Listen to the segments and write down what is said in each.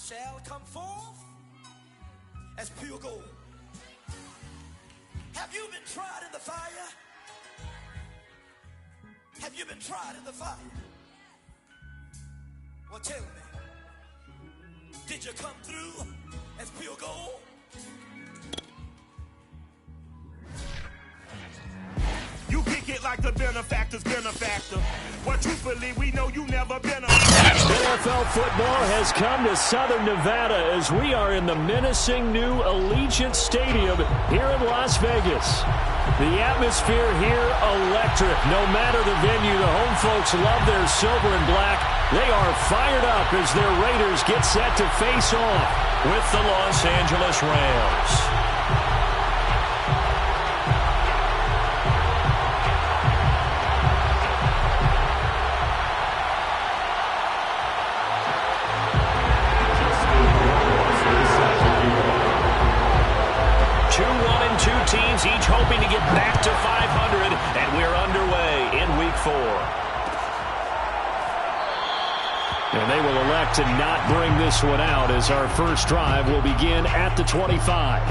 shall come forth as pure gold. Have you been tried in the fire? Have you been tried in the fire? Well, tell me, did you come through as pure gold? You kick it like the benefactor's benefactor. But truthfully, we know you never been a... NFL football has come to Southern Nevada as we are in the menacing new Allegiant Stadium here in Las Vegas. The atmosphere here, electric. No matter the venue, the home folks love their silver and black. They are fired up as their Raiders get set to face off with the Los Angeles Rams. Teams each hoping to get back to 500, and we're underway in Week 4. And they will elect to not bring this one out as our first drive will begin at the 25.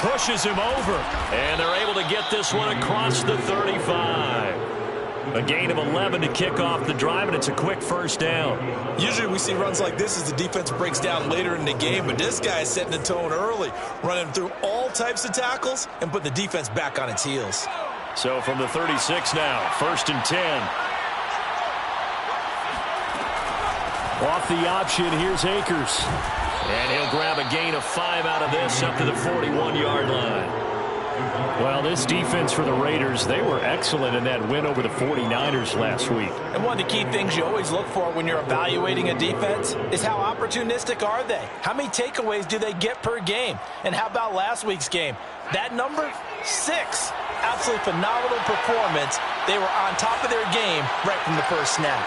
Pushes him over, and they're able to get this one across the 35. A gain of 11 to kick off the drive, and it's a quick first down. Usually we see runs like this as the defense breaks down later in the game, but this guy is setting the tone early, running through all types of tackles and put the defense back on its heels. So from the 36 now, 1st and 10. Off the option, here's Akers. And he'll grab a gain of 5 out of this up to the 41-yard line. Well, this defense for the Raiders, they were excellent in that win over the 49ers last week. And one of the key things you always look for when you're evaluating a defense is how opportunistic are they? How many takeaways do they get per game? And how about last week's game? That number, 6. Absolutely phenomenal performance. They were on top of their game right from the first snap.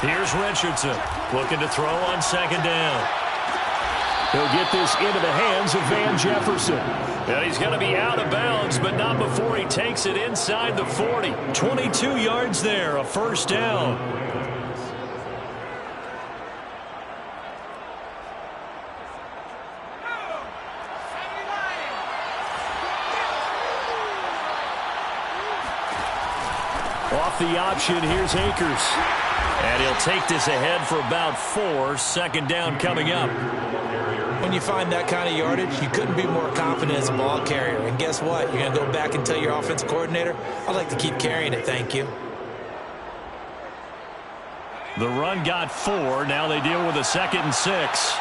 Here's Richardson looking to throw on 2nd down. He'll get this into the hands of Van Jefferson. And he's going to be out of bounds, but not before he takes it inside the 40. 22 yards there, a first down. Off the option, here's Akers. And he'll take this ahead for about 4. 2nd down coming up. When you find that kind of yardage, you couldn't be more confident as a ball carrier. And guess what? You're going to go back and tell your offensive coordinator, I'd like to keep carrying it, thank you. The run got 4. Now they deal with a 2nd and 6.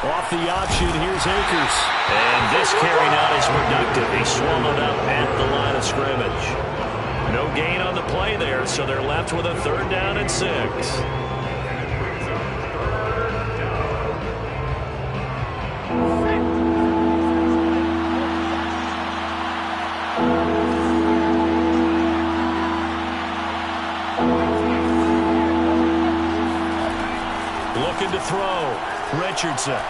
Off the option, here's Akers. And this carry not as productive. He swallowed up at the line of scrimmage. No gain on the play there, so they're left with a 3rd down and 6. Looking to throw. Richardson.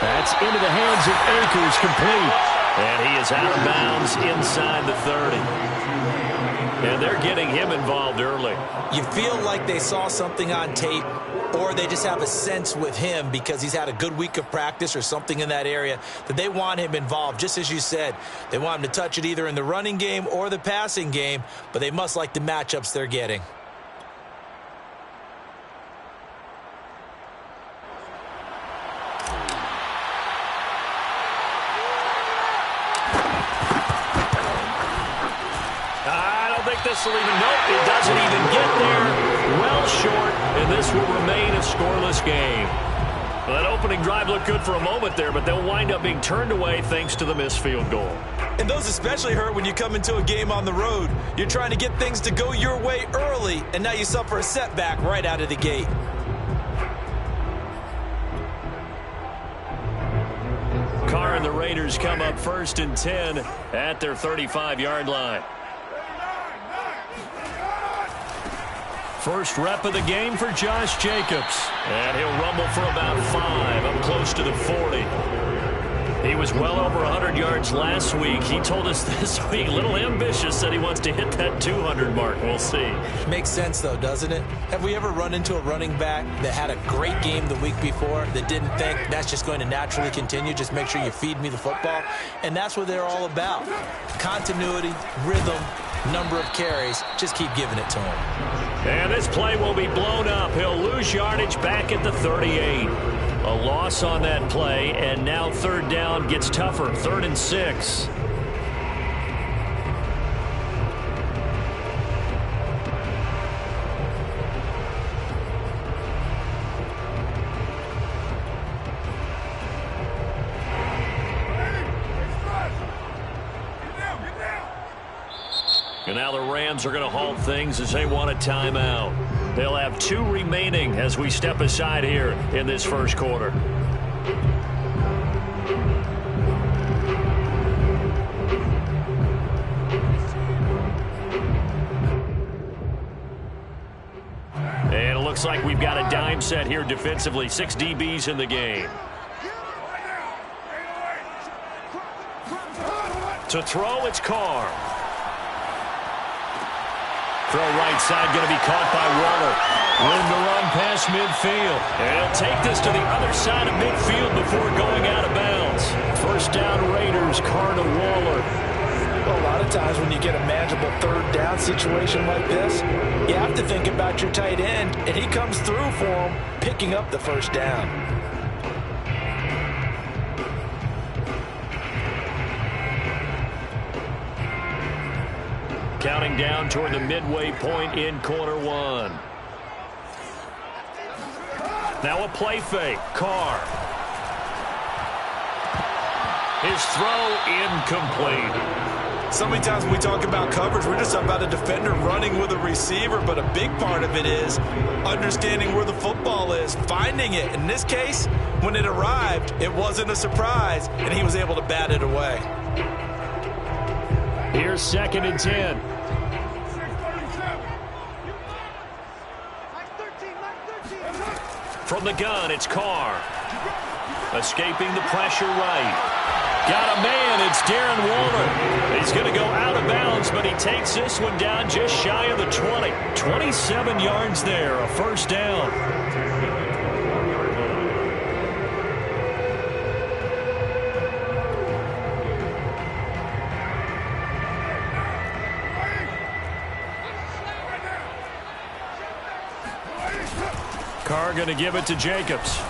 That's into the hands of Akers, complete. And he is out of bounds inside the 30. And they're getting him involved early. You feel like they saw something on tape, or they just have a sense with him because he's had a good week of practice or something in that area that they want him involved. Just as you said, they want him to touch it either in the running game or the passing game, but they must like the matchups they're getting. This will even, nope, it doesn't even get there. Well short, and this will remain a scoreless game. Well, that opening drive looked good for a moment there, but they'll wind up being turned away thanks to the missed field goal. And those especially hurt when you come into a game on the road. You're trying to get things to go your way early, and now you suffer a setback right out of the gate. Carr and the Raiders come up 1st and 10 at their 35-yard line. First rep of the game for Josh Jacobs. And he'll rumble for about 5, up close to the 40. He was well over 100 yards last week. He told us this week, a little ambitious, that he wants to hit that 200 mark. We'll see. Makes sense, though, doesn't it? Have we ever run into a running back that had a great game the week before that didn't think that's just going to naturally continue? Just make sure you feed me the football. And that's what they're all about. Continuity, rhythm, number of carries. Just keep giving it to him. And this play will be blown up. He'll lose yardage back at the 38. A loss on that play, and now 3rd down gets tougher. 3rd and 6. And now the Rams are going to halt things as they want a timeout. They'll have 2 remaining as we step aside here in this first quarter. And it looks like we've got a dime set here defensively. 6 DBs in the game. To throw, it's Carr. Throw right side, going to be caught by Waller. Win the run past midfield. And he'll take this to the other side of midfield before going out of bounds. First down Raiders, Carr to Waller. Well, a lot of times when you get a manageable 3rd down situation like this, you have to think about your tight end, and he comes through for him, picking up the first down. Counting down toward the midway point in quarter 1. Now a play fake. Carr. His throw incomplete. So many times when we talk about coverage, we're just about a defender running with a receiver, but a big part of it is understanding where the football is, finding it. In this case, when it arrived, it wasn't a surprise, and he was able to bat it away. Here's 2nd and 10. From the gun, it's Carr. Escaping the pressure right. Got a man, it's Darren Waller. He's going to go out of bounds, but he takes this one down just shy of the 20. 27 yards there, a first down. Carr going to give it to Jacobs.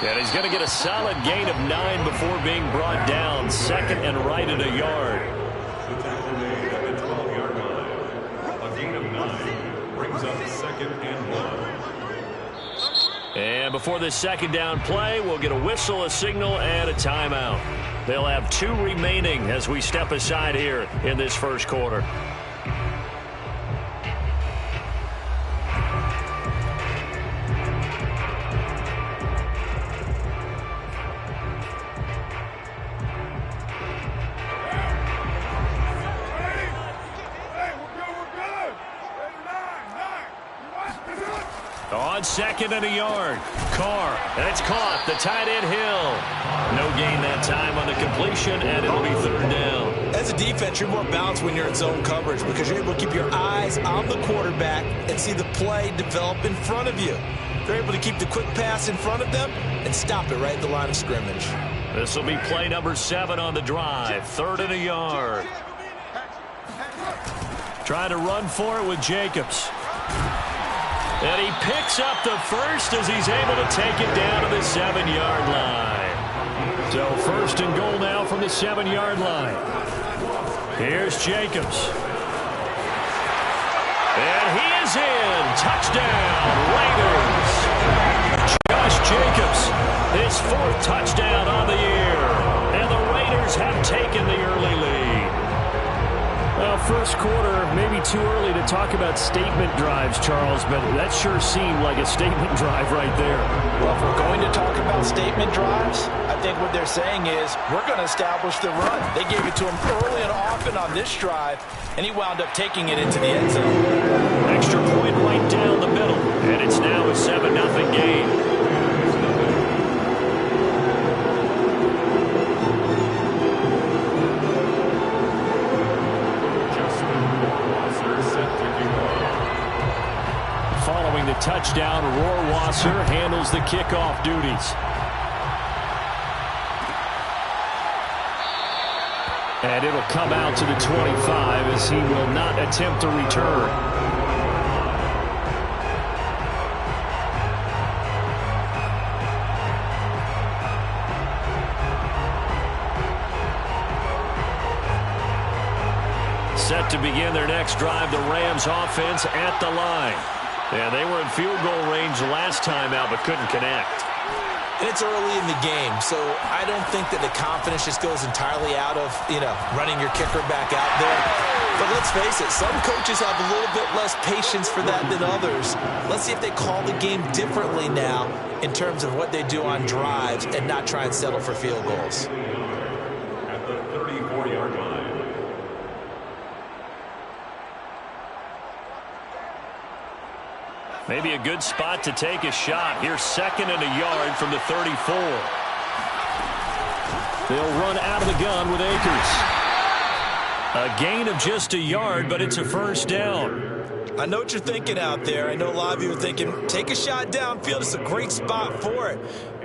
And he's going to get a solid gain of 9 before being brought down. 2nd and right at a yard. The tackle made at the 12-yard line. A gain of 9 brings up 2nd and 1. And before this 2nd down play, we'll get a whistle, a signal, and a timeout. They'll have 2 remaining as we step aside here in this first quarter. On 2nd and a yard. Carr, and it's caught. The tight end Hill. No gain that time on the completion, and it'll be 3rd down. As a defense, you're more balanced when you're in zone coverage because you're able to keep your eyes on the quarterback and see the play develop in front of you. They're able to keep the quick pass in front of them and stop it right at the line of scrimmage. This will be play number 7 on the drive. 3rd and a yard. Trying to run for it with Jacobs. And he picks up the first as he's able to take it down to the 7-yard line. So 1st and goal now from the 7-yard line. Here's Jacobs. And he is in. Touchdown, Raiders. Josh Jacobs fourth touchdown on the year. And the Raiders have taken the early lead. Well, first quarter, maybe too early to talk about statement drives, Charles, but that sure seemed like a statement drive right there. Well, if we're going to talk about statement drives, I think what they're saying is we're going to establish the run. They gave it to him early and often on this drive, and he wound up taking it into the end zone. Extra point right down the middle, and it's now a 7-0 game. Following the touchdown, Rohrwasser handles the kickoff duties. And it'll come out to the 25 as he will not attempt a return. Set to begin their next drive, the Rams offense at the line. Yeah, they were in field goal range last time out, but couldn't connect. And it's early in the game, so I don't think that the confidence just goes entirely out of, running your kicker back out there. But let's face it, some coaches have a little bit less patience for that than others. Let's see if they call the game differently now in terms of what they do on drives and not try and settle for field goals. At the 34-yard line. Maybe a good spot to take a shot. Here's 2nd and a yard from the 34. They'll run out of the gun with Akers. A gain of just a yard, but it's a first down. I know what you're thinking out there. I know a lot of you are thinking, take a shot downfield. It's a great spot for it.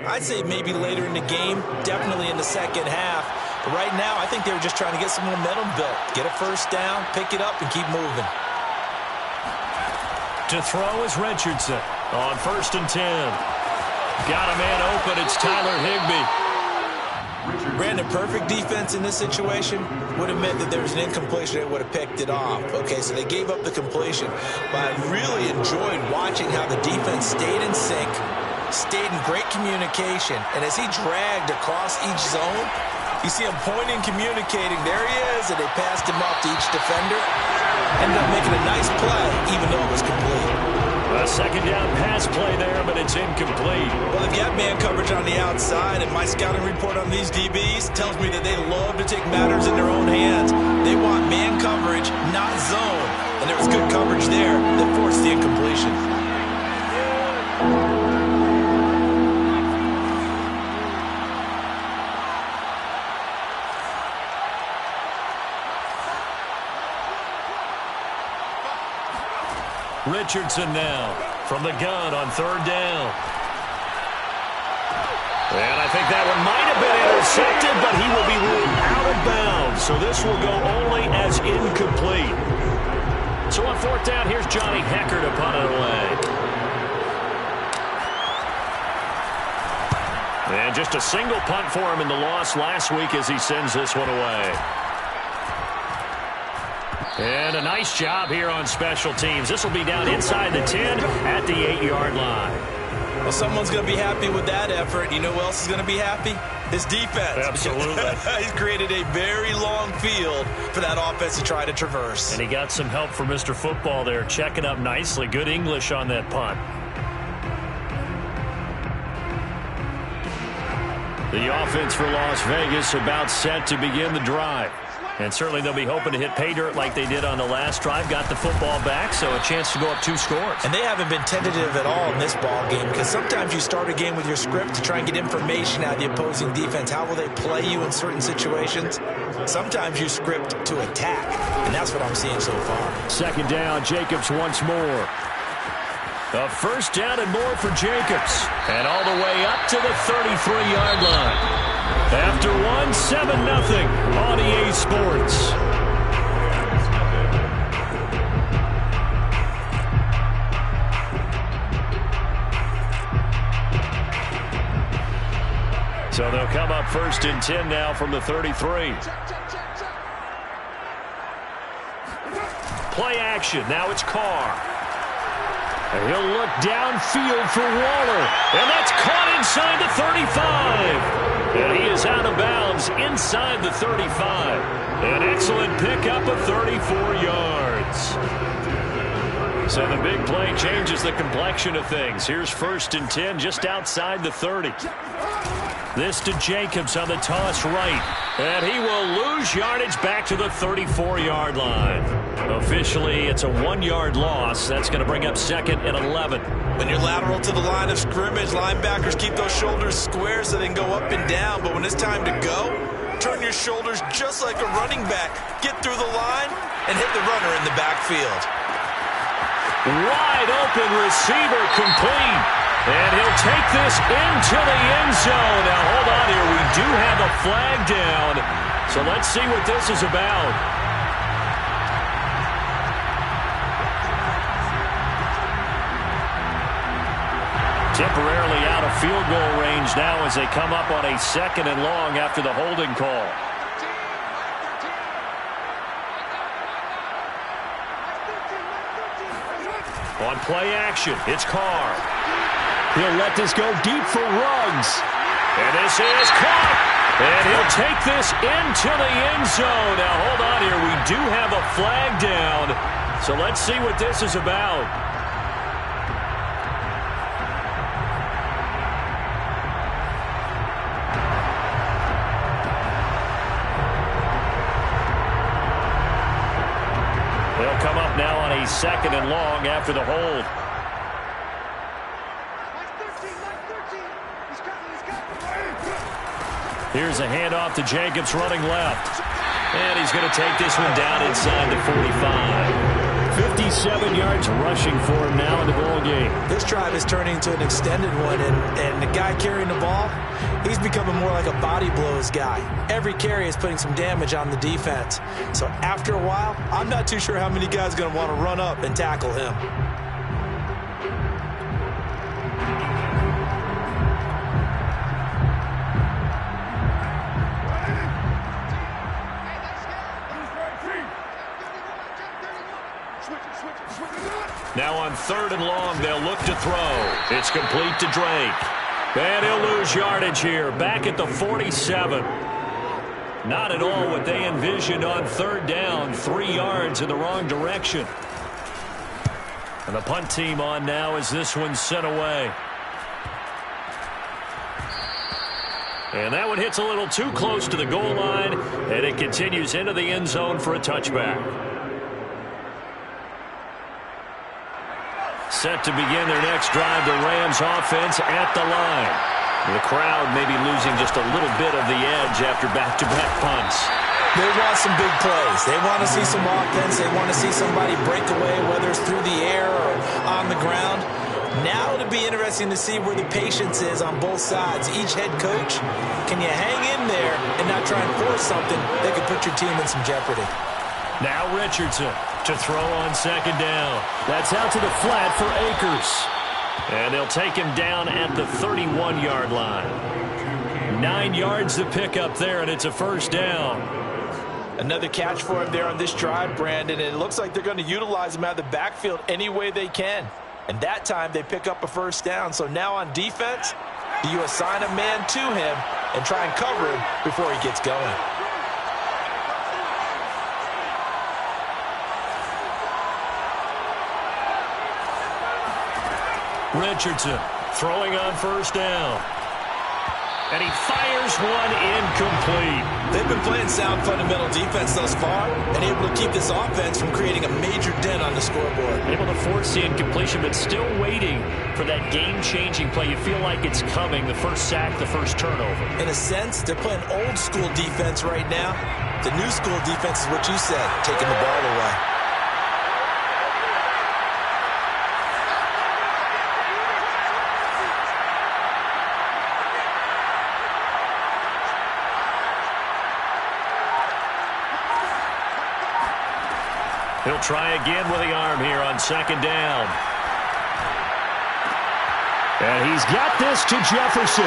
I'd say maybe later in the game, definitely in the second half. But right now, I think they were just trying to get some momentum built. Get a first down, pick it up, and keep moving. To throw is Richardson on 1st and 10. Got a man open. It's Tyler Higbee. Brandon, perfect defense in this situation would have meant that there was an incompletion. They would have picked it off. Okay, so they gave up the completion. But I really enjoyed watching how the defense stayed in sync, stayed in great communication. And as he dragged across each zone, you see him pointing, communicating. There he is, and they passed him off to each defender. Ended up making a nice play, even though it was complete. A second down pass play there, but it's incomplete. Well, if you have man coverage on the outside, and my scouting report on these DBs tells me that they love to take matters in their own hands. They want man coverage, not zone. And there was good coverage there that forced the incompletion. Richardson now from the gun on 3rd down. And I think that one might have been intercepted, but he will be ruled out of bounds. So this will go only as incomplete. So on 4th down, here's Johnny Hecker to punt it away. And just a single punt for him in the loss last week as he sends this one away. And a nice job here on special teams. This will be down inside the 10 at the 8-yard line. Well, someone's going to be happy with that effort. You know who else is going to be happy? His defense. Absolutely. He's created a very long field for that offense to try to traverse. And he got some help from Mr. Football there, checking up nicely. Good English on that punt. The offense for Las Vegas about set to begin the drive. And certainly they'll be hoping to hit pay dirt like they did on the last drive. Got the football back, so a chance to go up 2 scores. And they haven't been tentative at all in this ball game, because sometimes you start a game with your script to try and get information out of the opposing defense. How will they play you in certain situations? Sometimes you script to attack, and that's what I'm seeing so far. 2nd down, Jacobs once more. A first down and more for Jacobs. And all the way up to the 33-yard line. After 7-0 on EA Sports. So they'll come up 1st and 10 now from the 33. Play action. Now it's Carr. And he'll look downfield for Waller. And that's caught inside the 35. And he is out of bounds inside the 35. An excellent pickup of 34 yards. So the big play changes the complexion of things. Here's 1st and 10 just outside the 30. This to Jacobs on the toss right. And he will lose yardage back to the 34-yard line. Officially, it's a 1-yard loss. That's going to bring up 2nd and 11. When you're lateral to the line of scrimmage, linebackers keep those shoulders square so they can go up and down. But when it's time to go, turn your shoulders just like a running back. Get through the line and hit the runner in the backfield. Wide open receiver complete. And he'll take this into the end zone. Now, hold on here. We do have a flag down. So let's see what this is about. Temporarily out of field goal range now as they come up on a 2nd and long after the holding call. On play action, it's Carr. He'll let this go deep for Ruggs. And this is caught. And he'll take this into the end zone. Now, hold on here. We do have a flag down. So let's see what this is about. They'll come up now on a 2nd and long after the hold. Here's a handoff to Jacobs running left. And he's going to take this one down inside the 45. 57 yards rushing for him now in the ball game. This drive is turning into an extended one, and the guy carrying the ball, he's becoming more like a body blows guy. Every carry is putting some damage on the defense. So after a while, I'm not too sure how many guys are going to want to run up and tackle him. Now on 3rd and long, they'll look to throw. It's complete to Drake. And he'll lose yardage here, back at the 47. Not at all what they envisioned on 3rd down. 3 yards in the wrong direction. And the punt team on now as this one's sent away. And that one hits a little too close to the goal line, and it continues into the end zone for a touchback. Set to begin their next drive, the Rams offense at the line. The crowd may be losing just a little bit of the edge after back-to-back punts. They want some big plays. They want to see some offense. They want to see somebody break away, whether it's through the air or on the ground. Now it'll be interesting to see where the patience is on both sides. Each head coach, can you hang in there and not try and force something that could put your team in some jeopardy? Now Richardson to throw on 2nd down. That's out to the flat for Akers. And they'll take him down at the 31-yard line. 9 yards to pick up there, and it's a 1st down. Another catch for him there on this drive, Brandon. And it looks like they're going to utilize him out of the backfield any way they can. And that time they pick up a 1st down. So now on defense, do you assign a man to him and try and cover him before he gets going? Richardson throwing on 1st down. And he fires one incomplete. They've been playing sound fundamental defense thus far and able to keep this offense from creating a major dent on the scoreboard. Able to force the incompletion, but still waiting for that game-changing play. You feel like it's coming, the first sack, the first turnover. In a sense, they're playing old-school defense right now. The new-school defense is what you said, taking the ball away. He'll try again with the arm here on 2nd down. And he's got this to Jefferson.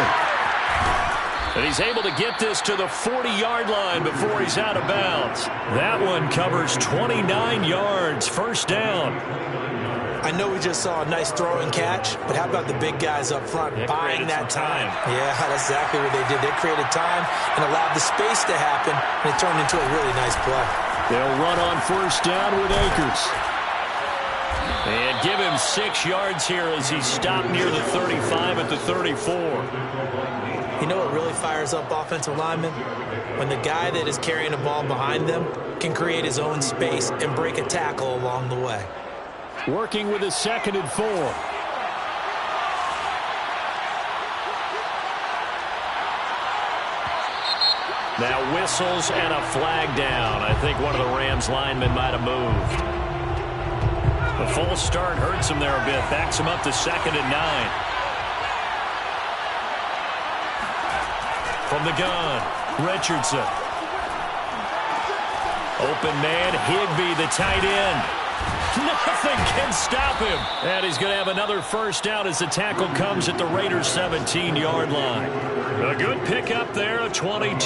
And he's able to get this to the 40-yard line before he's out of bounds. That one covers 29 yards, first down. I know we just saw a nice throw and catch, but how about the big guys up front buying that time? Yeah, that's exactly what they did. They created time and allowed the space to happen, and it turned into a really nice play. They'll run on first down with Akers. And give him 6 yards here as he stopped near the 35 at the 34. You know what really fires up offensive linemen? When the guy that is carrying the ball behind them can create his own space and break a tackle along the way. Working with a 2nd and 4. Now whistles and a flag down. I think one of the Rams linemen might have moved. The false start hurts him there a bit. Backs him up to 2nd and 9. From the gun, Richardson. Open man, Higbee, the tight end. Nothing can stop him. And he's going to have another first down as the tackle comes at the Raiders' 17-yard line. A good pickup there, a 22.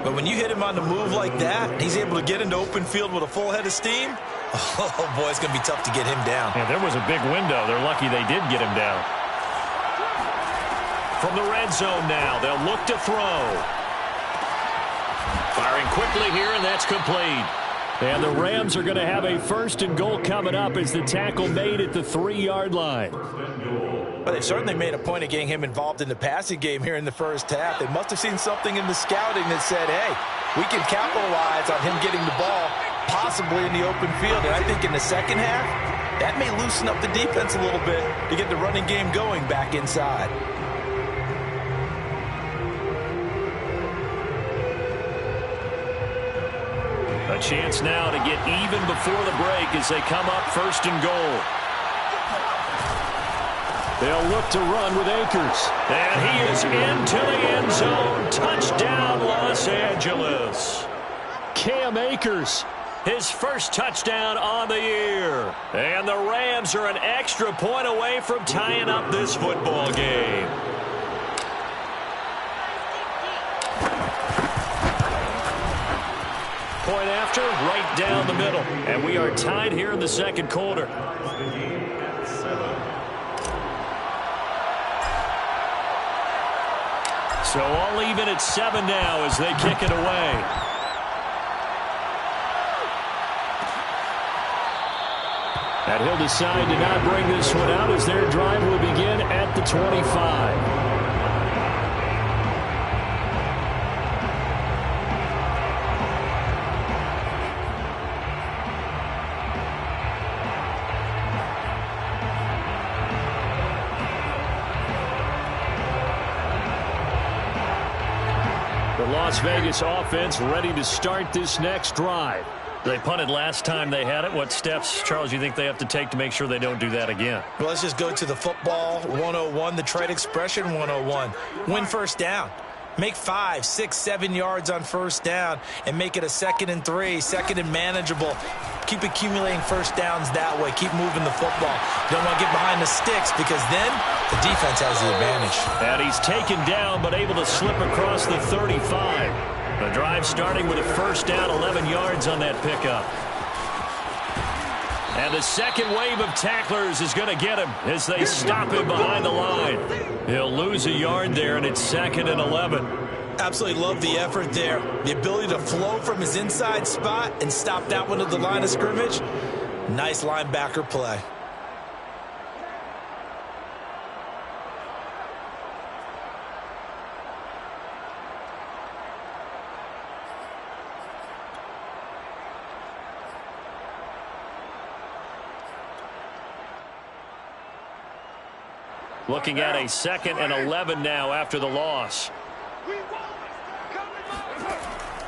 But when you hit him on the move like that, he's able to get into open field with a full head of steam. Oh, boy, it's going to be tough to get him down. Yeah, there was a big window. They're lucky they did get him down. From the red zone now, they'll look to throw. Firing quickly here, and that's complete. And the Rams are going to have a 1st and goal coming up as the tackle made at the 3-yard line. Well, they've certainly made a point of getting him involved in the passing game here in the first half. They must have seen something in the scouting that said, hey, we can capitalize on him getting the ball possibly in the open field. And I think in the second half, that may loosen up the defense a little bit to get the running game going back inside. A chance now to get even before the break as they come up 1st and goal. They'll look to run with Akers. And he is into the end zone. Touchdown, Los Angeles. Cam Akers, his first touchdown on the year. And the Rams are an extra point away from tying up this football game. Point after, right down the middle. And we are tied here in the second quarter. So all even at 7 now as they kick it away. And he'll decide to not bring this one out as their drive will begin at the 25. Las Vegas offense ready to start this next drive. They punted last time they had it. What steps, Charles, you think they have to take to make sure they don't do that again? Well, let's just go to the football 101, the trade expression 101. Win first down. Make 5, 6, 7 yards on first down and make it a 2nd and 3, 2nd and manageable. Keep accumulating first downs that way. Keep moving the football. You don't want to get behind the sticks because then the defense has the advantage. And he's taken down but able to slip across the 35. The drive starting with a first down, 11 yards on that pickup. And the second wave of tacklers is going to get him as they stop him behind the line. He'll lose a yard there, and it's 2nd and 11. Absolutely love the effort there. The ability to flow from his inside spot and stop that one at the line of scrimmage. Nice linebacker play. Looking at a 2nd and 11 now after the loss.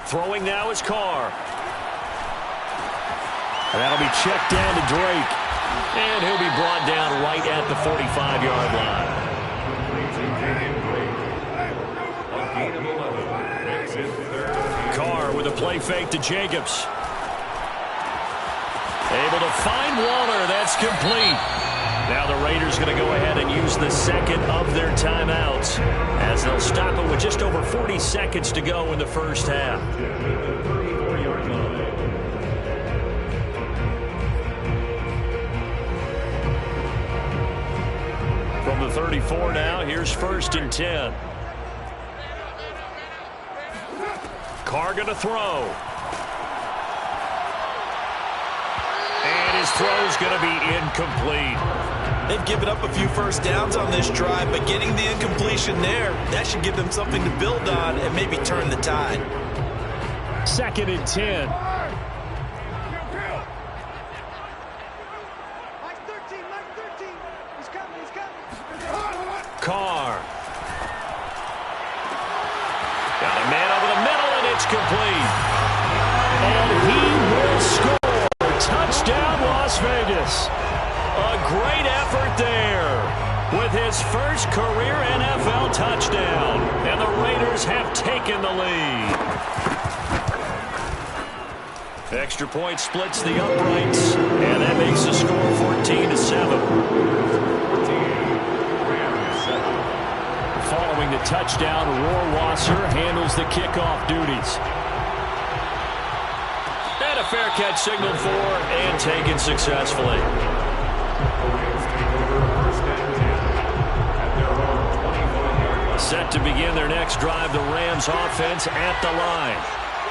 Throwing now is Carr. And that'll be checked down to Drake. And he'll be brought down right at the 45-yard line. Carr with a play fake to Jacobs. Able to find Waller. That's complete. Now the Raiders going to go ahead and use the second of their timeouts as they'll stop it with just over 40 seconds to go in the first half. From the 34 now, here's 1st and 10. Carr going to throw. And his throw's going to be incomplete. They've given up a few first downs on this drive, but getting the incompletion there, that should give them something to build on and maybe turn the tide. 2nd and 10. Carr. Got a man over the middle, and it's complete. And he will score. Touchdown, Las Vegas. A great effort there with his first career NFL touchdown. And the Raiders have taken the lead. Extra point splits the uprights, and that makes the score 14-7. Following the touchdown, Rohrwasser handles the kickoff duties. And a fair catch signaled for and taken successfully. Set to begin their next drive, the Rams offense at the line.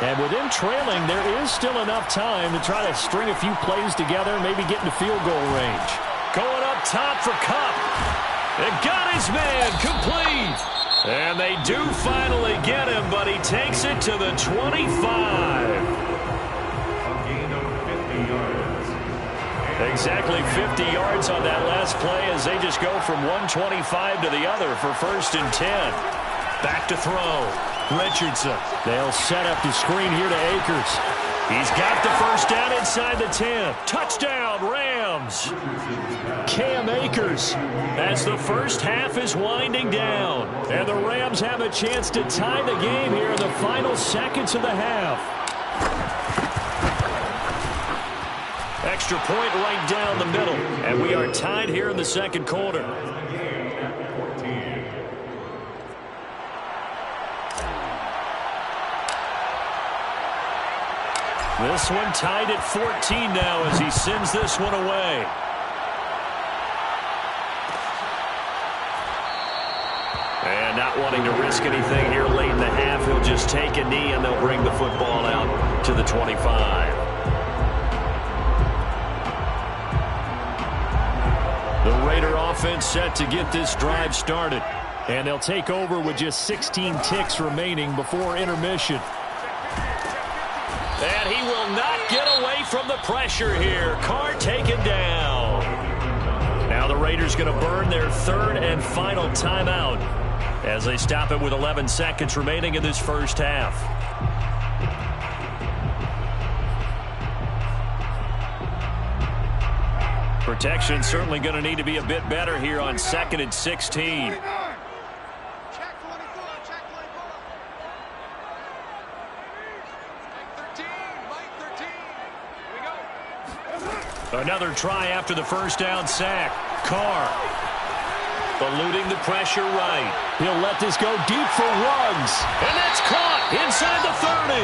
And with them trailing, there is still enough time to try to string a few plays together, maybe get into field goal range. Going up top for Kupp. It got his man complete. And they do finally get him, but he takes it to the 25. A gain of 50 yards. Exactly 50 yards on that last play as they just go from 125 to the other for 1st and 10. Back to throw. Richardson. They'll set up the screen here to Akers. He's got the first down inside the 10. Touchdown, Rams. Cam Akers as the first half is winding down. And the Rams have a chance to tie the game here in the final seconds of the half. Extra point right down the middle. And we are tied here in the second quarter. This one tied at 14 now as he sends this one away. And not wanting to risk anything here late in the half, he'll just take a knee and they'll bring the football out to the 25. The Raider offense set to get this drive started. And they'll take over with just 16 ticks remaining before intermission. And he will not get away from the pressure here. Carr taken down. Now the Raiders going to burn their 3rd and final timeout as they stop it with 11 seconds remaining in this first half. Protection certainly going to need to be a bit better here on 2nd and 16. Another try after the first down sack. Carr eluding the pressure right. He'll let this go deep for Ruggs. And that's caught inside the 30.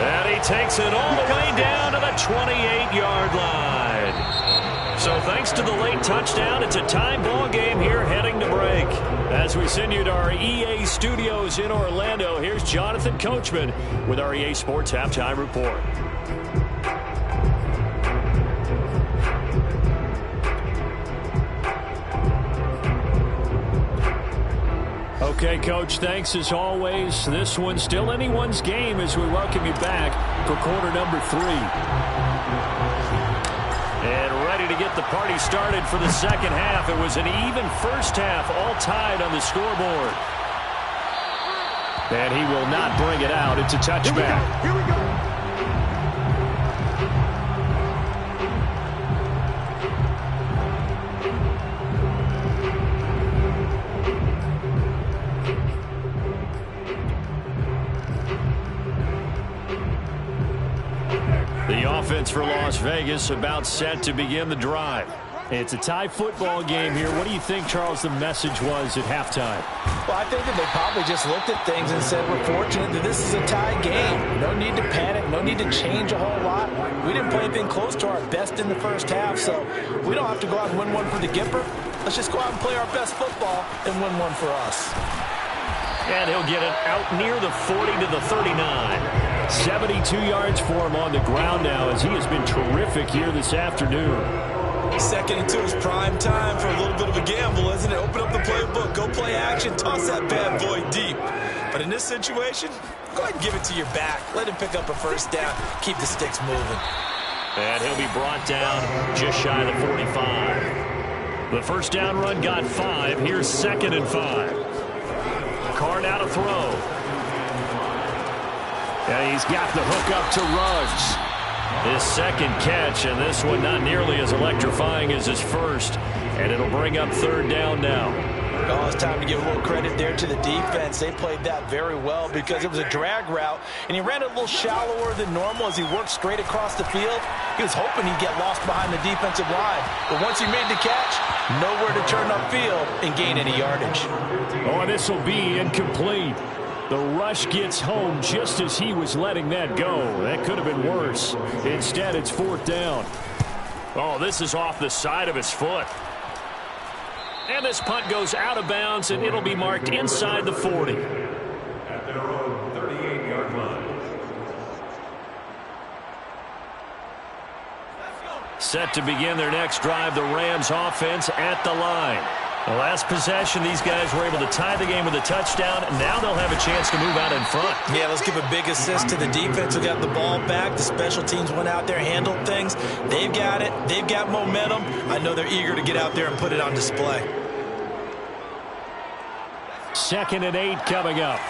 And he takes it all the way down to the 28-yard line. So thanks to the late touchdown, it's a tie ball game here heading to break. As we send you to our EA studios in Orlando, here's Jonathan Coachman with our EA Sports Halftime Report. Okay, Coach, thanks as always. This one's still anyone's game as we welcome you back for quarter number 3. And ready to get the party started for the second half. It was an even first half, all tied on the scoreboard. And he will not bring it out. It's a touchback. Here we go. The offense for Las Vegas about set to begin the drive. It's a tie football game here. What do you think, Charles, the message was at halftime? Well, I think that they probably just looked at things and said, we're fortunate that this is a tie game. No need to panic. No need to change a whole lot. We didn't play anything close to our best in the first half, so we don't have to go out and win one for the Gipper. Let's just go out and play our best football and win one for us. And he'll get it out near the 40 to the 39. 72 yards for him on the ground now as he has been terrific here this afternoon. Second and 2 is prime time for a little bit of a gamble, isn't it? Open up the playbook, go play action, toss that bad boy deep. But in this situation, go ahead and give it to your back. Let him pick up a first down. Keep the sticks moving. And he'll be brought down just shy of the 45. The first down run got 5. Here's 2nd and 5. Carr now to throw. And he's got the hook up to Ruggs. His second catch, and this one not nearly as electrifying as his first. And it'll bring up 3rd down now. Oh, it's time to give a little credit there to the defense. They played that very well because it was a drag route, and he ran it a little shallower than normal as he worked straight across the field. He was hoping he'd get lost behind the defensive line. But once he made the catch, nowhere to turn upfield and gain any yardage. Oh, and this will be incomplete. The rush gets home just as he was letting that go. That could have been worse. Instead, it's 4th down. Oh, this is off the side of his foot. And this punt goes out of bounds, and it'll be marked inside the 40. At their own 38-yard line. Set to begin their next drive, the Rams offense at the line. The last possession, these guys were able to tie the game with a touchdown. Now they'll have a chance to move out in front. Yeah, let's give a big assist to the defense who got the ball back. The special teams went out there, handled things. They've got it. They've got momentum. I know they're eager to get out there and put it on display. 2nd and 8 coming up.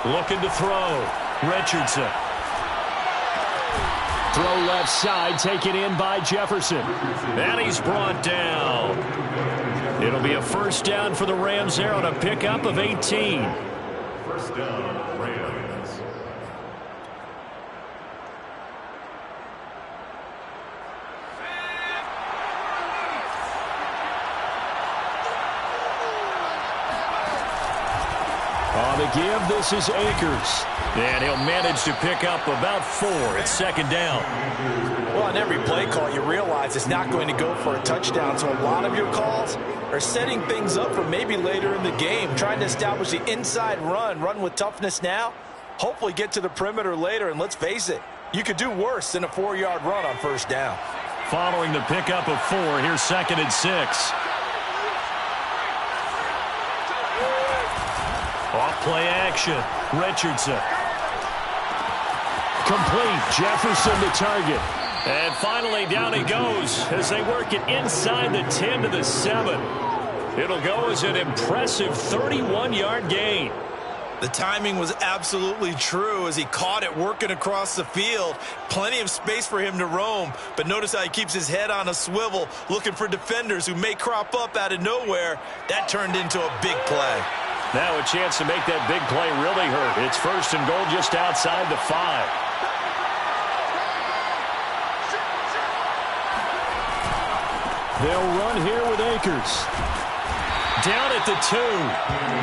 Looking to throw. Richardson. Throw left side, taken in by Jefferson. And he's brought down. It'll be a first down for the Rams there on a pickup of 18. First down, Rams. On the give, this is Akers. And he'll manage to pick up about 4. It's 2nd down. Well, on every play call, you realize it's not going to go for a touchdown. So a lot of your calls are setting things up for maybe later in the game, trying to establish the inside run with toughness now, hopefully get to the perimeter later. And let's face it, you could do worse than a 4-yard run on first down. Following the pickup of 4, here's 2nd and 6. Off play action. Richardson. Complete. Jefferson the target. And finally down he goes as they work it inside the 10 to the 7. It'll go as an impressive 31-yard gain. The timing was absolutely true as he caught it working across the field. Plenty of space for him to roam, but notice how he keeps his head on a swivel looking for defenders who may crop up out of nowhere. That turned into a big play. Now a chance to make that big play really hurt. It's 1st and goal just outside the 5. They'll run here with Akers. Down at the 2.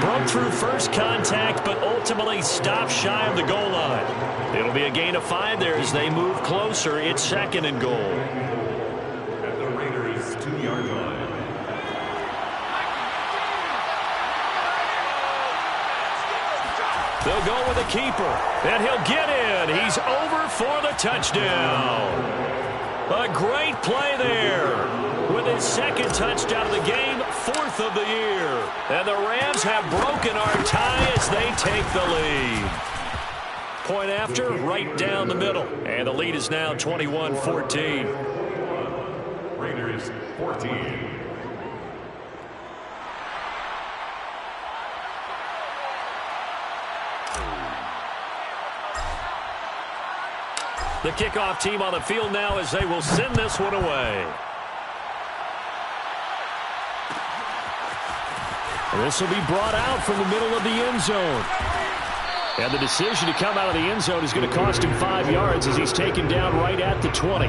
Broke through first contact, but ultimately stopped shy of the goal line. It'll be a gain of 5 there as they move closer. It's 2nd and goal. At the Raiders' 2-yard line. They'll go with the keeper, and he'll get in. He's over for the touchdown. A great play there. With his 2nd touchdown of the game, 4th of the year. And the Rams have broken our tie as they take the lead. Point after, right down the middle. And the lead is now 21-14. Raiders 14. The kickoff team on the field now as they will send this one away. And this will be brought out from the middle of the end zone. And the decision to come out of the end zone is going to cost him 5 yards as he's taken down right at the 20.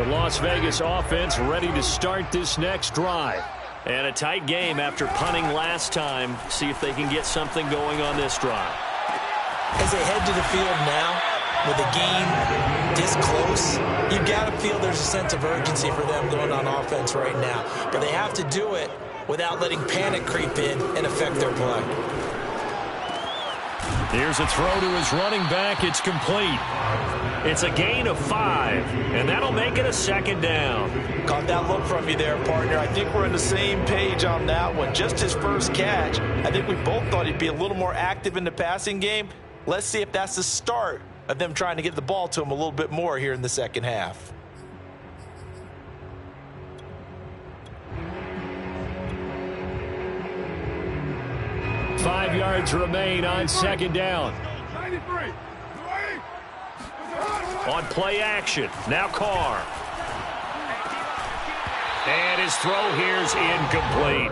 The Las Vegas offense ready to start this next drive. And a tight game after punting last time. See if they can get something going on this drive. As they head to the field now, with the game this close, you've got to feel there's a sense of urgency for them going on offense right now. But they have to do it without letting panic creep in and affect their play. Here's a throw to his running back. It's complete. It's a gain of 5, and that'll make it a second down. Caught that look from you there, partner. I think we're on the same page on that one. Just his first catch. I think we both thought he'd be a little more active in the passing game. Let's see if that's the start of them trying to get the ball to him a little bit more here in the second half. Five yards remain on second down. On play action. Now Carr. And his throw here's incomplete.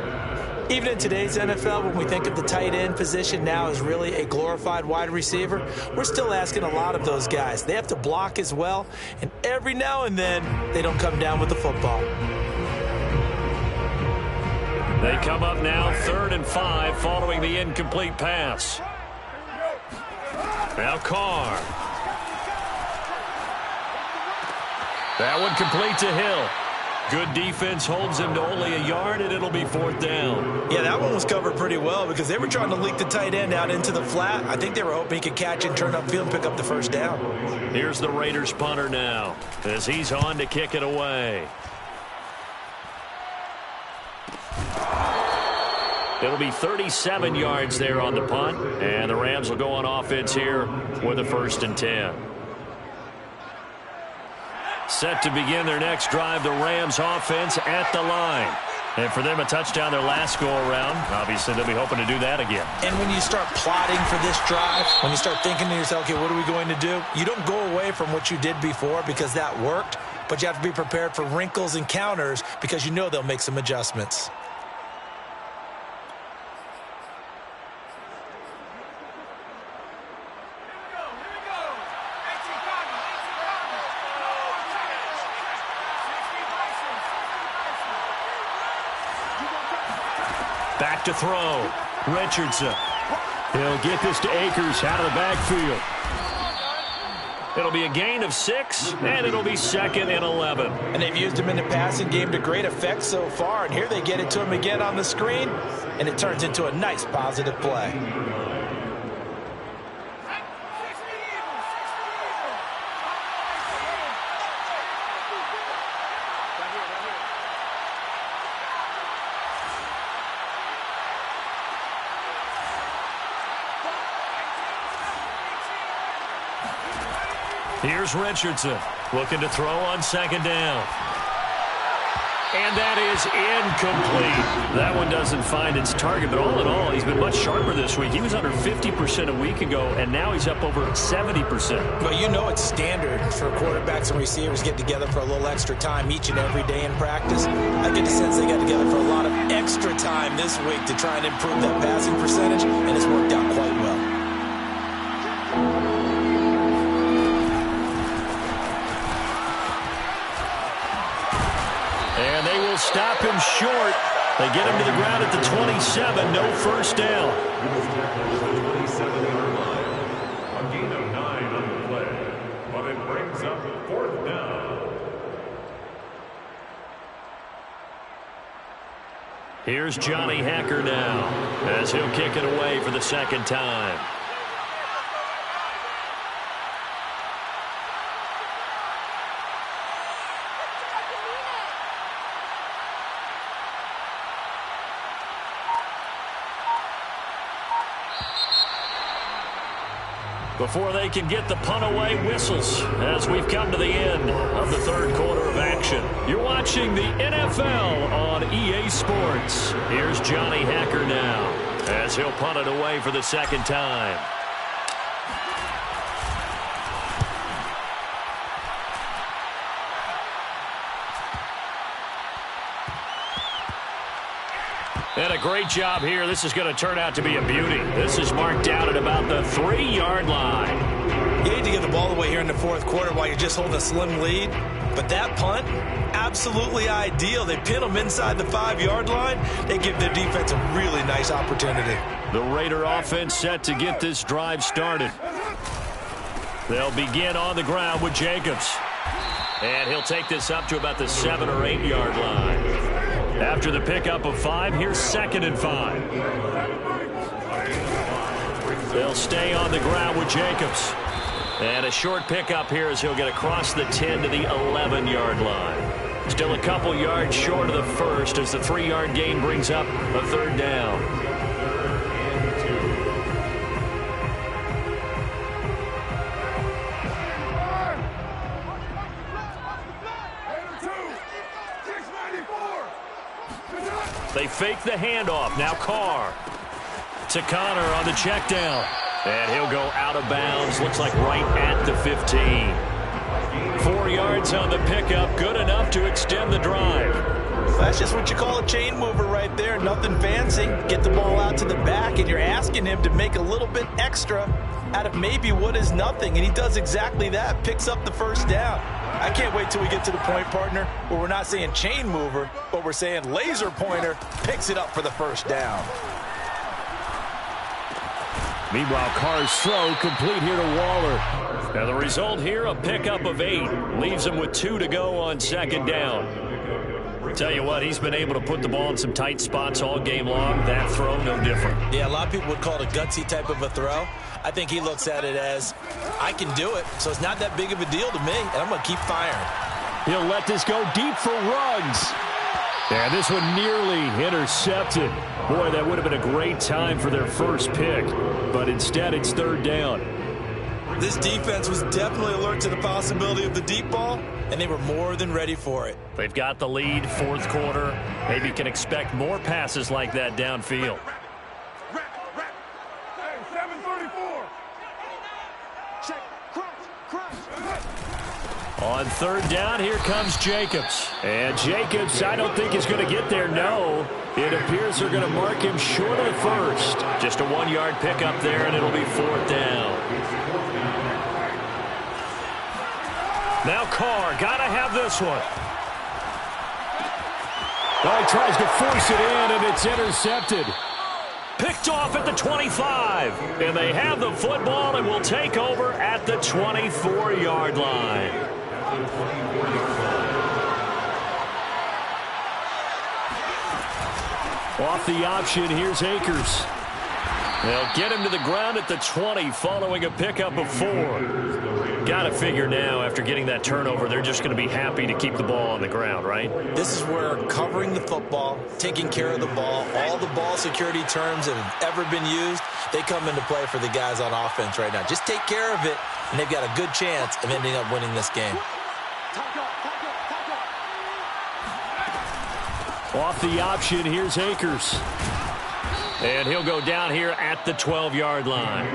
Even in today's NFL, when we think of the tight end position now as really a glorified wide receiver, we're still asking a lot of those guys. They have to block as well, and every now and then they don't come down with the football. They come up now 3rd and 5 following the incomplete pass. Now Carr. That one complete to Hill. Good defense holds him to only a yard, and it'll be 4th down. Yeah, that one was covered pretty well because they were trying to leak the tight end out into the flat. I think they were hoping he could catch it, turn upfield, and pick up the first down. Here's the Raiders punter now as he's on to kick it away. It'll be 37 yards there on the punt, and the Rams will go on offense here with a 1st and 10. Set to begin their next drive, the Rams offense at the line. And for them, a touchdown their last go-around. Obviously, they'll be hoping to do that again. And when you start plotting for this drive, when you start thinking to yourself, okay, what are we going to do? You don't go away from what you did before because that worked, but you have to be prepared for wrinkles and counters because you know they'll make some adjustments. Back to throw. Richardson. He'll get this to Akers out of the backfield. It'll be a gain of 6, and it'll be 2nd and 11. And they've used him in the passing game to great effect so far. And here they get it to him again on the screen, and it turns into a nice positive play. Here's Richardson looking to throw on 2nd down. And that is incomplete. That one doesn't find its target, but all in all, he's been much sharper this week. He was under 50% a week ago, and now he's up over 70%. But you know it's standard for quarterbacks and receivers get together for a little extra time each and every day in practice. I get the sense they got together for a lot of extra time this week to try and improve that passing percentage, and it's worked out quite well. And they will stop him short. They get him to the ground at the 27. No first down. 27-yard line. A gain of 9 on the play. But it brings up 4th down. Here's Johnny Hacker now as he'll kick it away for the 2nd time. Before they can get the punt away, whistles as we've come to the end of the 3rd quarter of action. You're watching the NFL on EA Sports. Here's Johnny Hacker now as he'll punt it away for the 2nd time. And a great job here. This is going to turn out to be a beauty. This is marked down at about the 3-yard line. You hate to give the ball away here in the fourth quarter while you're just holding a slim lead. But that punt, absolutely ideal. They pin them inside the 5-yard line. They give their defense a really nice opportunity. The Raider offense set to get this drive started. They'll begin on the ground with Jacobs. And he'll take this up to about the 7 or 8 yard line. After the pickup of 5, here's 2nd and 5. They'll stay on the ground with Jacobs. And a short pickup here as he'll get across the 10 to the 11-yard line. Still a couple yards short of the first as the 3-yard gain brings up a 3rd down. They fake the handoff. Now Carr to Connor on the check down. And he'll go out of bounds. Looks like right at the 15. 4 yards on the pickup. Good enough to extend the drive. That's just what you call a chain mover right there. Nothing fancy. Get the ball out to the back, and you're asking him to make a little bit extra out of maybe what is nothing. And he does exactly that. Picks up the 1st down. I can't wait till we get to the point, partner, where we're not saying chain mover, but we're saying laser pointer picks it up for the 1st down. Meanwhile, Carr's throw complete here to Waller. Now the result here, a pickup of 8. Leaves him with 2 to go on 2nd down. Tell you what, he's been able to put the ball in some tight spots all game long. That throw, no different. Yeah, a lot of people would call it a gutsy type of a throw. I think he looks at it as, I can do it, so it's not that big of a deal to me, and I'm going to keep firing. He'll let this go deep for Ruggs. And this one nearly intercepted. Boy, that would have been a great time for their first pick, but instead it's 3rd down. This defense was definitely alert to the possibility of the deep ball, and they were more than ready for it. They've got the lead, 4th quarter. Maybe can expect more passes like that downfield. On 3rd down, here comes Jacobs. And Jacobs, I don't think is going to get there, no. It appears they're going to mark him short of the 1st. Just a 1-yard pickup there, and it'll be 4th down. Now Carr, got to have this one. Oh, he tries to force it in, and it's intercepted. Picked off at the 25. And they have the football and will take over at the 24-yard line. Off the option, here's Akers. They'll get him to the ground at the 20 following a pickup of 4. Got to figure now, after getting that turnover, they're just going to be happy to keep the ball on the ground, right? This is where covering the football, taking care of the ball, all the ball security terms that have ever been used, they come into play for the guys on offense right now. Just take care of it, and they've got a good chance of ending up winning this game. Off the option, here's Akers. And he'll go down here at the 12-yard line.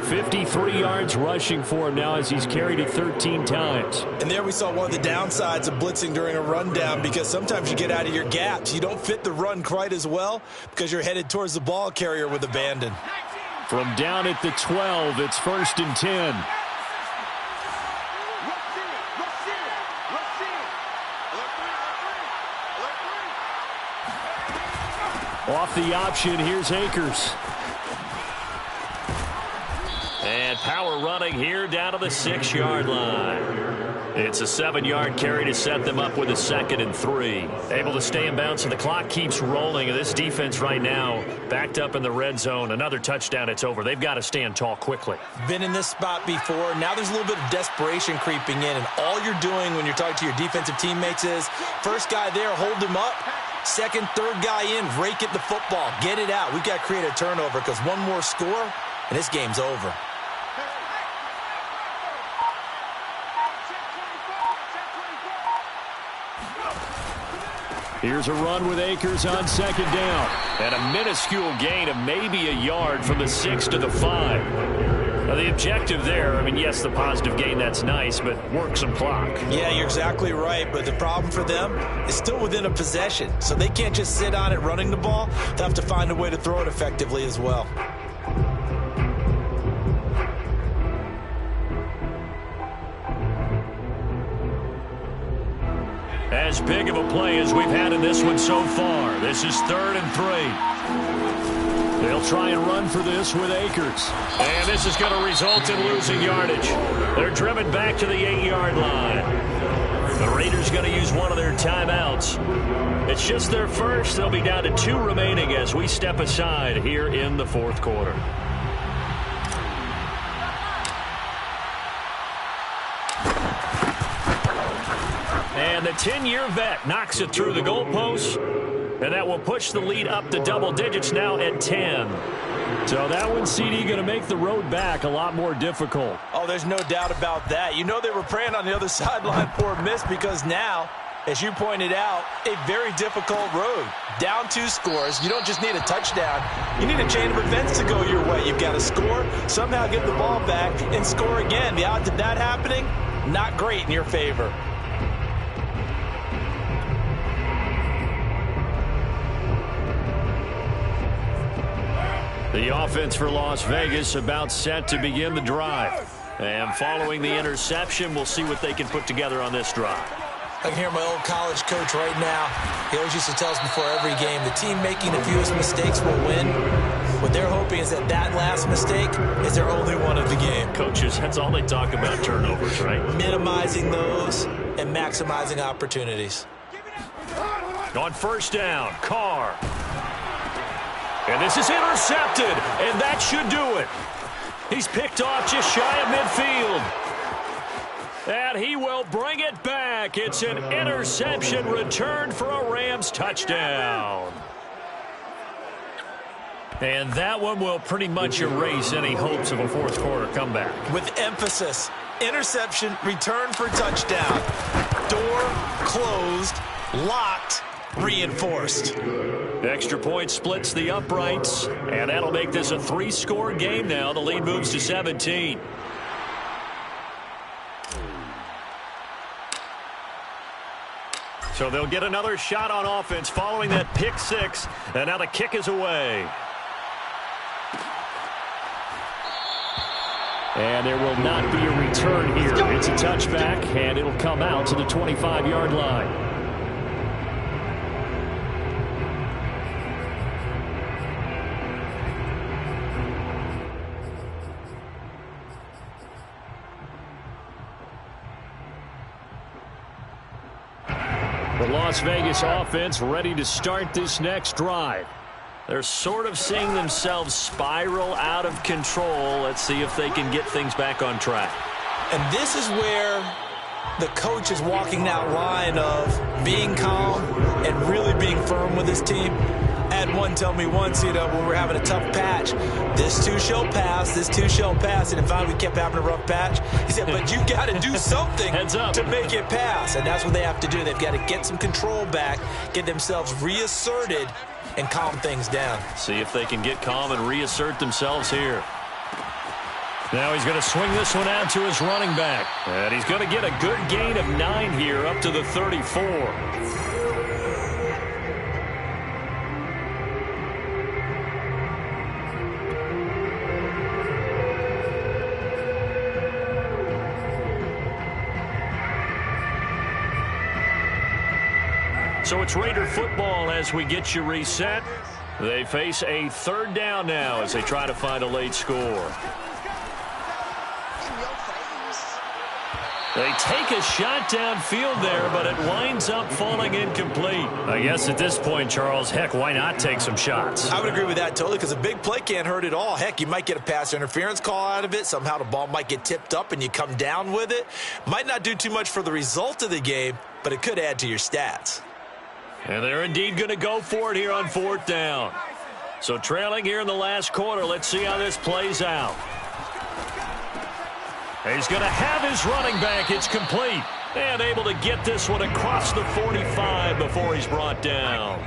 53 yards rushing for him now as he's carried it 13 times. And there we saw one of the downsides of blitzing during a rundown, because sometimes you get out of your gaps. You don't fit the run quite as well because you're headed towards the ball carrier with abandon. From down at the 12, it's 1st and 10. Off the option, here's Akers. And power running here down to the 6-yard line. It's a 7-yard carry to set them up with a 2nd and 3. Able to stay in bounds, and the clock keeps rolling. And this defense right now backed up in the red zone. Another touchdown, it's over. They've got to stand tall quickly. Been in this spot before. Now there's a little bit of desperation creeping in. And all you're doing when you're talking to your defensive teammates is, first guy there, hold him up. Second, third guy in, rake at the football. Get it out. We've got to create a turnover, because one more score, and this game's over. Here's a run with Akers on second down. And a minuscule gain of maybe a yard from the 6 to the 5. Now, the objective there, I mean, yes, the positive gain, that's nice, but work some clock. Yeah, you're exactly right, but the problem for them is still within a possession. So they can't just sit on it running the ball. They have to find a way to throw it effectively as well. As big of a play as we've had in this one so far. This is 3rd and 3. They'll try and run for this with Akers. And this is going to result in losing yardage. They're driven back to the 8-yard line. The Raiders going to use one of their timeouts. It's just their first. They'll be down to 2 remaining as we step aside here in the 4th quarter. And the 10-year vet knocks it through the goalpost. And that will push the lead up to double digits now at 10. So that one, CD, going to make the road back a lot more difficult. Oh, there's no doubt about that. You know they were praying on the other sideline for a miss because now, as you pointed out, a very difficult road. Down 2 scores. You don't just need a touchdown. You need a chain of events to go your way. You've got to score, somehow get the ball back, and score again. The odds of that happening, not great in your favor. The offense for Las Vegas about set to begin the drive. And following the interception, we'll see what they can put together on this drive. I can hear my old college coach right now. He always used to tell us before every game, the team making the fewest mistakes will win. What they're hoping is that that last mistake is their only one of the game. Coaches, that's all they talk about, turnovers, right? Minimizing those and maximizing opportunities. On first down, Carr. And this is intercepted, and that should do it. He's picked off just shy of midfield. And he will bring it back. It's an interception returned for a Rams touchdown. And that one will pretty much erase any hopes of a 4th quarter comeback. With emphasis, interception, return for touchdown. Door closed, locked, reinforced. Extra point splits the uprights, and that'll make this a 3-score game now. The lead moves to 17. So they'll get another shot on offense following that pick 6, and now the kick is away. And there will not be a return here. It's a touchback, and it'll come out to the 25-yard line. The Las Vegas offense ready to start this next drive. They're sort of seeing themselves spiral out of control. Let's see if they can get things back on track. And this is where the coach is walking that line of being calm and really being firm with his team. I had one tell me once, when we were having a tough patch, this too shall pass, this too shall pass. And finally we kept having a rough patch. He said, but you got to do something to make it pass. And that's what they have to do. They've got to get some control back, get themselves reasserted, and calm things down. See if they can get calm and reassert themselves here. Now he's going to swing this one out to his running back. And he's going to get a good gain of 9 here up to the 34. So it's Raider football as we get you reset. They face a 3rd down now as they try to find a late score. They take a shot downfield there, but it winds up falling incomplete. I guess at this point, Charles, heck, why not take some shots? I would agree with that totally because a big play can't hurt at all. Heck, you might get a pass interference call out of it. Somehow the ball might get tipped up and you come down with it. Might not do too much for the result of the game, but it could add to your stats. And they're indeed going to go for it here on 4th down. So trailing here in the last quarter, let's see how this plays out. He's going to have his running back. It's complete. And able to get this one across the 45 before he's brought down.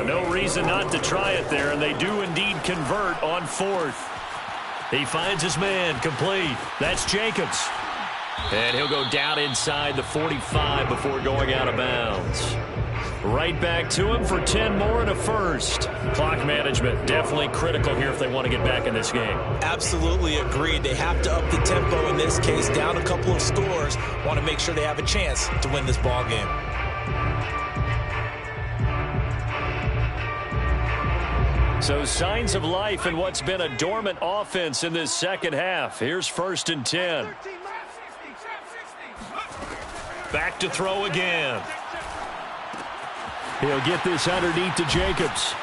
No reason not to try it there, and they do indeed convert on 4th. He finds his man, complete. That's Jacobs. And he'll go down inside the 45 before going out of bounds. Right back to him for 10 more and a first. Clock management definitely critical here if they want to get back in this game. Absolutely agreed. They have to up the tempo in this case, down a couple of scores. Want to make sure they have a chance to win this ball game. So signs of life in what's been a dormant offense in this second half. Here's 1st and 10. Back to throw again. He'll get this underneath to Jacobs.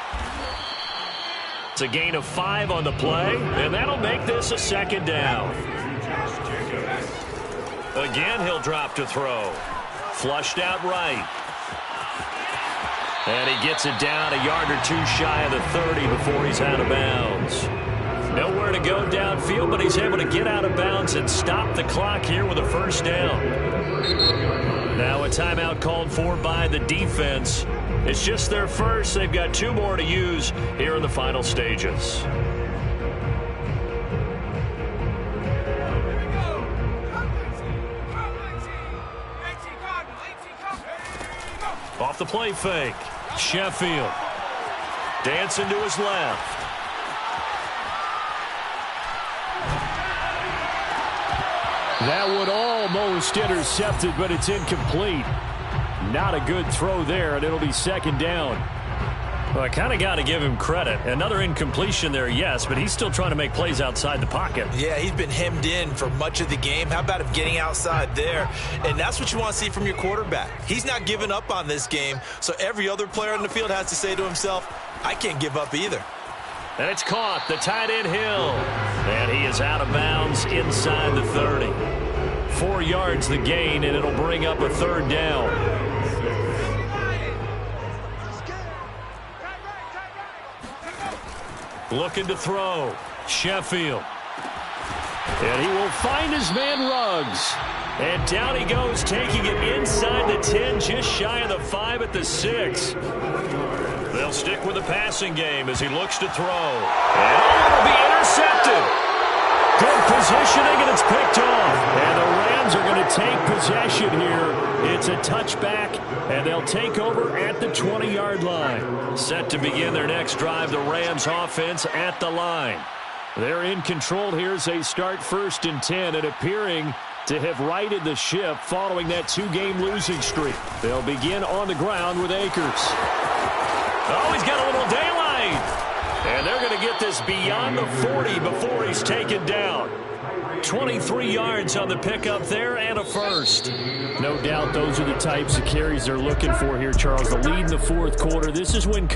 It's a gain of 5 on the play, and that'll make this a 2nd down. Again, he'll drop to throw. Flushed out right. And he gets it down a yard or 2 shy of the 30 before he's out of bounds. Nowhere to go downfield, but he's able to get out of bounds and stop the clock here with a 1st down. Now a timeout called for by the defense. It's just their first. They've got 2 more to use here in the final stages. Off the play fake. Sheffield. Dancing to his left. That one almost intercepted, but it's incomplete. Not a good throw there, and it'll be 2nd down. Well, I kind of got to give him credit. Another incompletion there, yes, but he's still trying to make plays outside the pocket. Yeah, he's been hemmed in for much of the game. How about him getting outside there? And that's what you want to see from your quarterback. He's not giving up on this game, so every other player on the field has to say to himself, I can't give up either. And it's caught, the tight end Hill. And he is out of bounds inside the 30. 4 yards the gain, and it'll bring up a 3rd down. Looking to throw. Sheffield. And he will find his man Ruggs. And down he goes, taking it inside the 10, just shy of the 5 at the 6. They'll stick with the passing game as he looks to throw. And it'll be intercepted. Good positioning, and it's picked off. And the Rams are going to take possession here. It's a touchback, and they'll take over at the 20-yard line. Set to begin their next drive, the Rams offense at the line. They're in control here as they start 1st and 10, and appearing to have righted the ship following that 2-game losing streak. They'll begin on the ground with Akers. Oh, he's got a little daylight. And they're going to get this beyond the 40 before he's taken down. 23 yards on the pickup there and a first. No doubt those are the types of carries they're looking for here, Charles. The lead in the 4th quarter. This is when